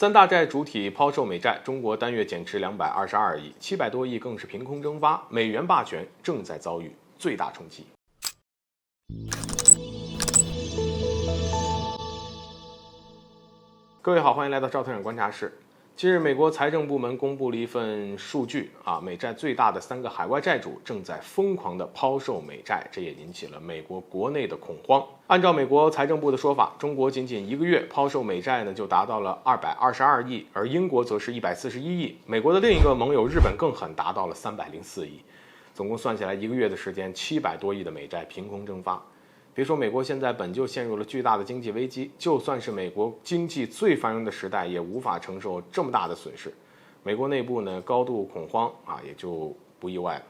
三大债主体抛售美债，中国单月减持222亿，700多亿更是凭空蒸发，美元霸权正在遭遇最大冲击。各位好，欢迎来到赵特产观察室。近日，美国财政部门公布了一份数据美债最大的3个海外债主正在疯狂的抛售美债，这也引起了美国国内的恐慌。按照美国财政部的说法，中国仅仅1个月抛售美债呢就达到了222亿，而英国则是141亿，美国的另一个盟友日本更狠，达到了304亿，总共算起来1个月的时间，700多亿的美债凭空蒸发。别说美国现在本就陷入了巨大的经济危机，就算是美国经济最繁荣的时代，也无法承受这么大的损失。美国内部呢高度恐慌也就不意外了。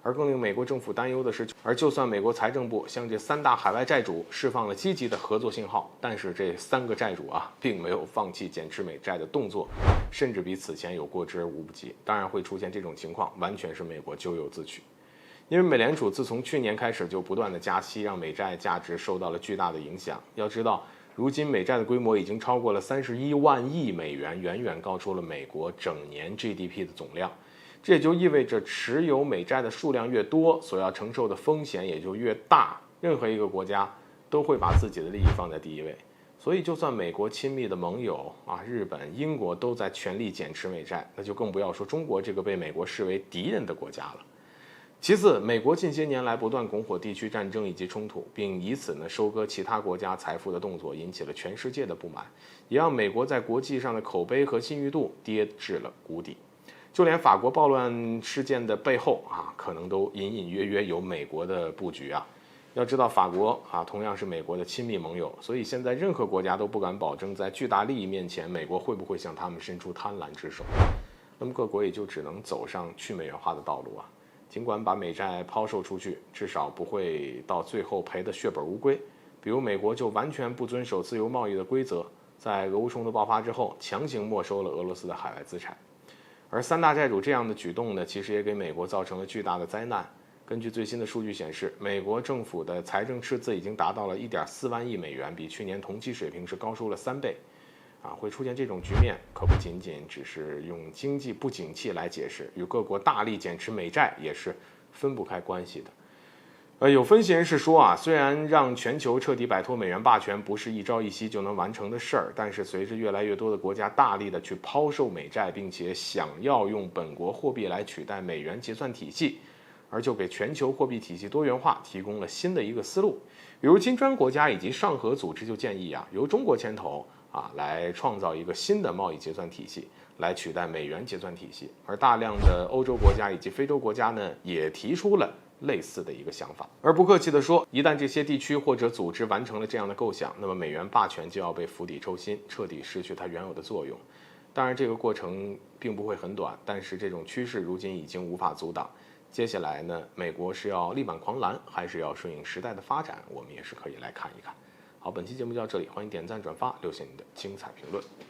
而更令美国政府担忧的是，就算美国财政部向这3大海外债主释放了积极的合作信号，但是这3个债主并没有放弃减持美债的动作，甚至比此前有过之而无不及。当然会出现这种情况，完全是美国咎由自取。因为美联储自从去年开始就不断的加息，让美债价值受到了巨大的影响。要知道，如今美债的规模已经超过了31万亿美元，远远高出了美国整年 GDP 的总量。这也就意味着持有美债的数量越多，所要承受的风险也就越大。任何一个国家都会把自己的利益放在第一位。所以就算美国亲密的盟友日本、英国都在全力减持美债，那就更不要说中国这个被美国视为敌人的国家了。其次，美国近些年来不断拱火地区战争以及冲突，并以此收割其他国家财富的动作，引起了全世界的不满，也让美国在国际上的口碑和信誉度跌至了谷底。就连法国暴乱事件的背后可能都隐隐约约有美国的布局要知道，法国同样是美国的亲密盟友，所以现在任何国家都不敢保证在巨大利益面前，美国会不会向他们伸出贪婪之手。那么各国也就只能走上去美元化的道路尽管把美债抛售出去，至少不会到最后赔得血本无归。比如美国就完全不遵守自由贸易的规则，在俄乌冲突爆发之后，强行没收了俄罗斯的海外资产。而3大债主这样的举动呢，其实也给美国造成了巨大的灾难。根据最新的数据显示，美国政府的财政赤字已经达到了1.4万亿美元，比去年同期水平是高出了3倍。会出现这种局面，可不仅仅只是用经济不景气来解释，与各国大力减持美债也是分不开关系的。有分析人士说虽然让全球彻底摆脱美元霸权不是一朝一夕就能完成的事儿，但是随着越来越多的国家大力的去抛售美债，并且想要用本国货币来取代美元结算体系，而就给全球货币体系多元化提供了新的一个思路。比如金砖国家以及上合组织就建议由中国牵头来创造一个新的贸易结算体系，来取代美元结算体系。而大量的欧洲国家以及非洲国家呢，也提出了类似的一个想法。而不客气地说，一旦这些地区或者组织完成了这样的构想，那么美元霸权就要被釜底抽薪，彻底失去它原有的作用。当然这个过程并不会很短，但是这种趋势如今已经无法阻挡。接下来呢，美国是要力挽狂澜，还是要顺应时代的发展，我们也是可以来看一看。好，本期节目就到这里，欢迎点赞转发，留下你的精彩评论。